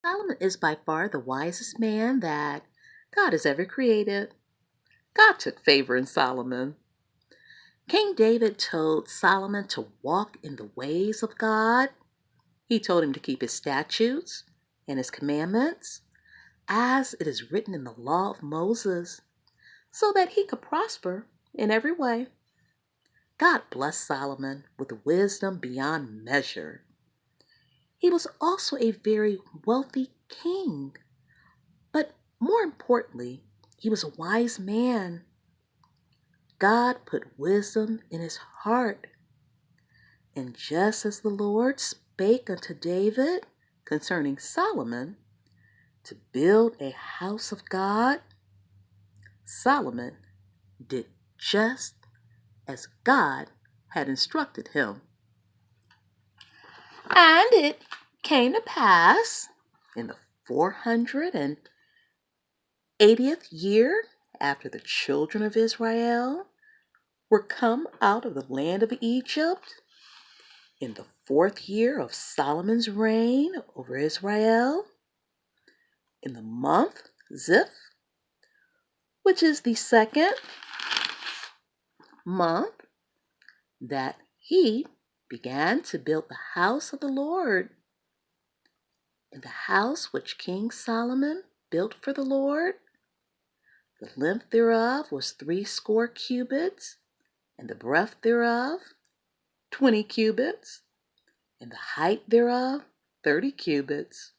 Solomon is by far the wisest man that God has ever created. God took favor in Solomon. King David told Solomon to walk in the ways of God. He told him to keep his statutes and his commandments, as it is written in the law of Moses, so that he could prosper in every way. God blessed Solomon with wisdom beyond measure. He was also a very wealthy king, but more importantly, he was a wise man. God put wisdom in his heart. And just as the Lord spake unto David concerning Solomon to build a house of God, Solomon did just as God had instructed him. And it came to pass in the 480th year after the children of Israel were come out of the land of Egypt, in the 4th year of Solomon's reign over Israel, in the month Ziph, which is the 2nd month, that he began to build the house of the Lord. And the house which King Solomon built for the Lord, the length thereof was 80 cubits, and the breadth thereof 20 cubits, and the height thereof 30 cubits.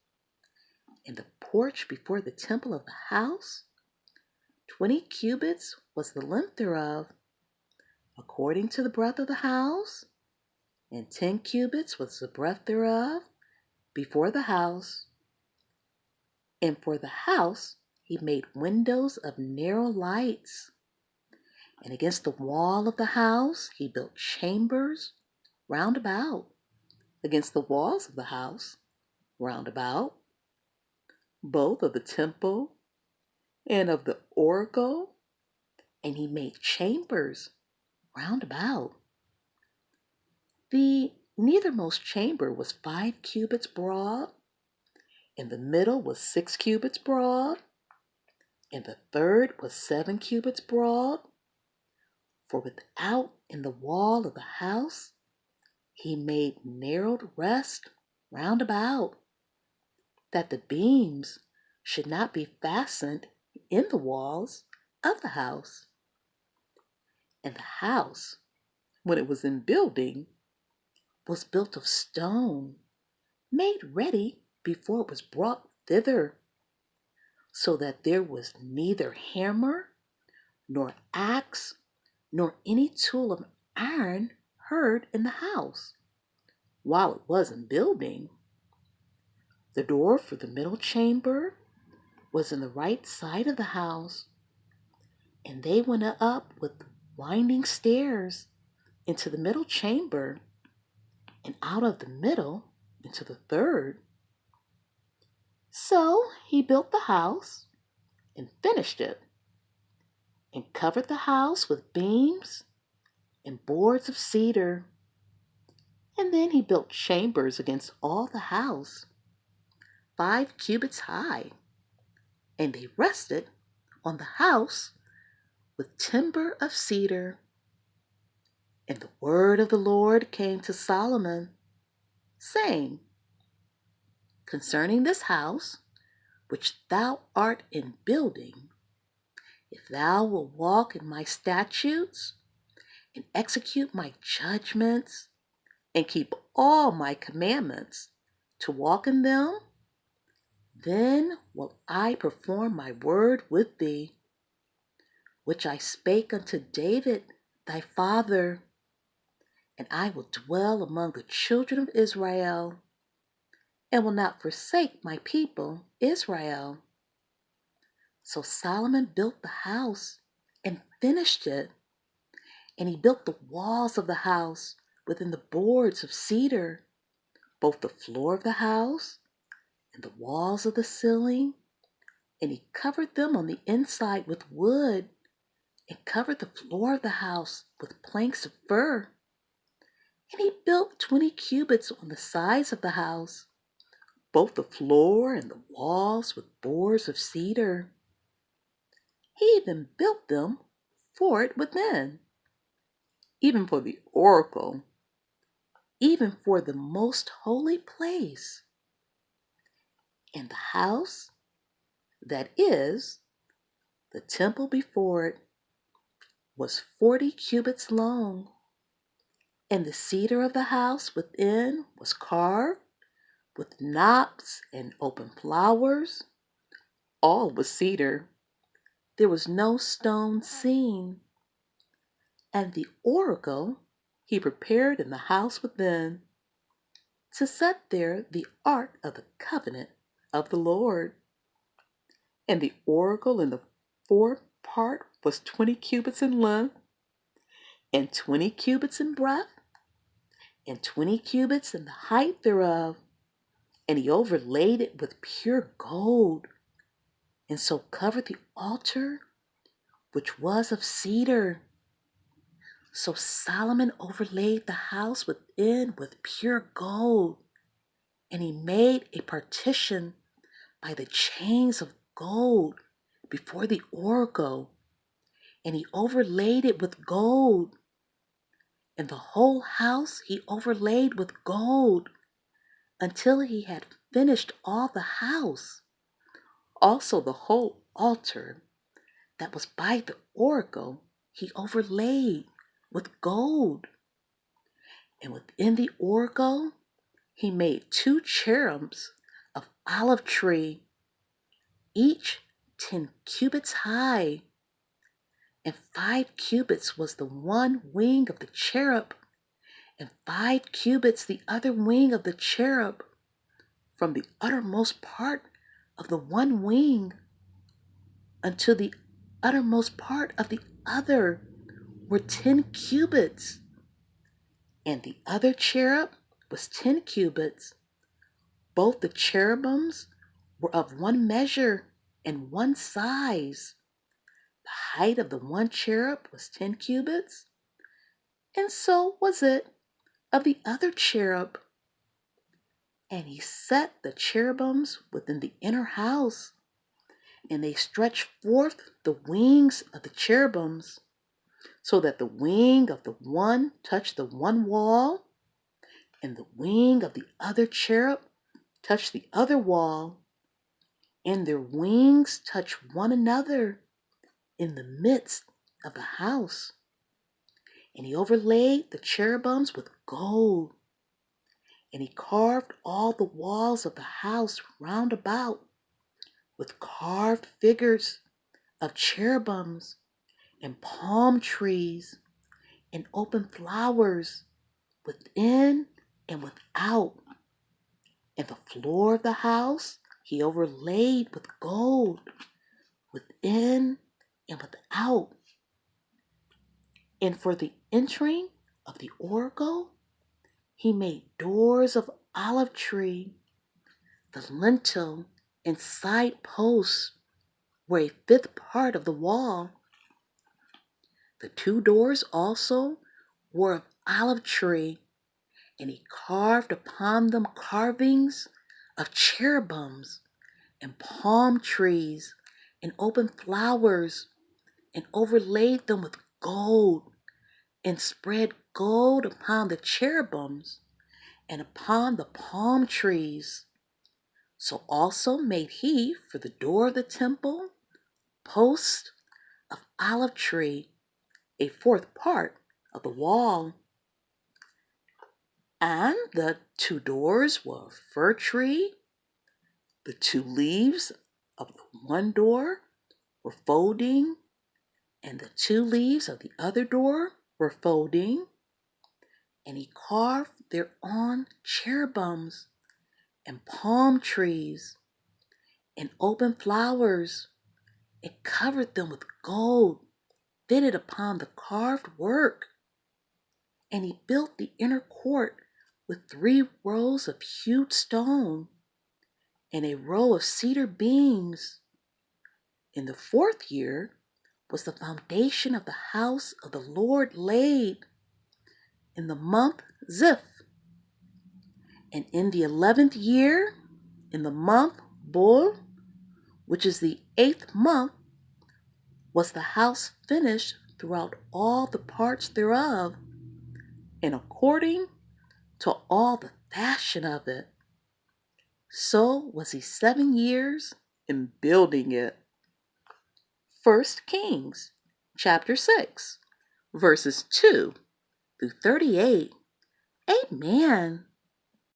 And the porch before the temple of the house, 20 cubits was the length thereof, according to the breadth of the house, and 10 cubits was the breadth thereof before the house. And for the house he made windows of narrow lights. And against the wall of the house he built chambers round about, against the walls of the house round about, both of the temple and of the oracle. And he made chambers round about. The nethermost chamber was 5 cubits broad, and the middle was 6 cubits broad, and the third was 7 cubits broad. For without in the wall of the house he made narrowed rest round about, that the beams should not be fastened in the walls of the house. And the house, when it was in building, was built of stone, made ready before it was brought thither, so that there was neither hammer, nor axe, nor any tool of iron heard in the house, while it was in building. The door for the middle chamber was in the right side of the house, and they went up with winding stairs into the middle chamber, and out of the middle into the third. So he built the house and finished it, and covered the house with beams and boards of cedar. And then he built chambers against all the house, 5 cubits high, and they rested on the house with timber of cedar. And the word of the Lord came to Solomon, saying, Concerning this house, which thou art in building, if thou wilt walk in my statutes, and execute my judgments, and keep all my commandments, to walk in them, then will I perform my word with thee, which I spake unto David thy father, and I will dwell among the children of Israel, and will not forsake my people Israel. So Solomon built the house and finished it, and he built the walls of the house within the boards of cedar, both the floor of the house and the walls of the ceiling, and he covered them on the inside with wood, and covered the floor of the house with planks of fir. And he built 20 cubits on the sides of the house, both the floor and the walls with boards of cedar. He even built them for it within, even for the oracle, even for the most holy place. And the house, that is, the temple before it, was 40 cubits long, and the cedar of the house within was carved with knops and open flowers, all with cedar. There was no stone seen. And the oracle he prepared in the house within, to set there the ark of the covenant of the Lord. And the oracle in the fourth part was 20 cubits in length, and 20 cubits in breadth, and 20 cubits in the height thereof. And he overlaid it with pure gold, and so covered the altar, which was of cedar. So Solomon overlaid the house within with pure gold, and he made a partition by the chains of gold before the oracle, and he overlaid it with gold. And the whole house he overlaid with gold until he had finished all the house. Also the whole altar that was by the oracle he overlaid with gold. And within the oracle he made 2 cherubims of olive tree, each 10 cubits high, and 5 cubits was the one wing of the cherub, and 5 cubits the other wing of the cherub. From the uttermost part of the one wing unto the uttermost part of the other were 10 cubits. And the other cherub was 10 cubits. Both the cherubims were of one measure and one size. The height of the one cherub was 10 cubits, and so was it of the other cherub. And he set the cherubims within the inner house, and they stretched forth the wings of the cherubims, so that the wing of the one touched the one wall, and the wing of the other cherub touched the other wall, and their wings touched one another in the midst of the house. And he overlaid the cherubims with gold, and he carved all the walls of the house round about with carved figures of cherubims and palm trees and open flowers within and without. And the floor of the house he overlaid with gold within and without. And for the entering of the oracle, he made doors of olive tree. The lintel and side posts were a 5th part of the wall. The 2 doors also were of olive tree, and he carved upon them carvings of cherubims and palm trees and open flowers, and overlaid them with gold, and spread gold upon the cherubims and upon the palm trees. So also made he for the door of the temple posts of olive tree, a 4th part of the wall. And the 2 doors were of fir tree. The 2 leaves of the one door were folding, and the 2 leaves of the other door were folding. And he carved thereon cherubims and palm trees and open flowers, and covered them with gold fitted upon the carved work. And he built the inner court with 3 rows of hewed stone and a row of cedar beams. In the 4th year was the foundation of the house of the Lord laid, in the month Ziph. And in the 11th year In the month Bul, which is the 8th month, was the house finished throughout all the parts thereof, and according to all the fashion of it. So was he 7 years in building it. 1 Kings chapter 6, verses 2 through 38. Amen.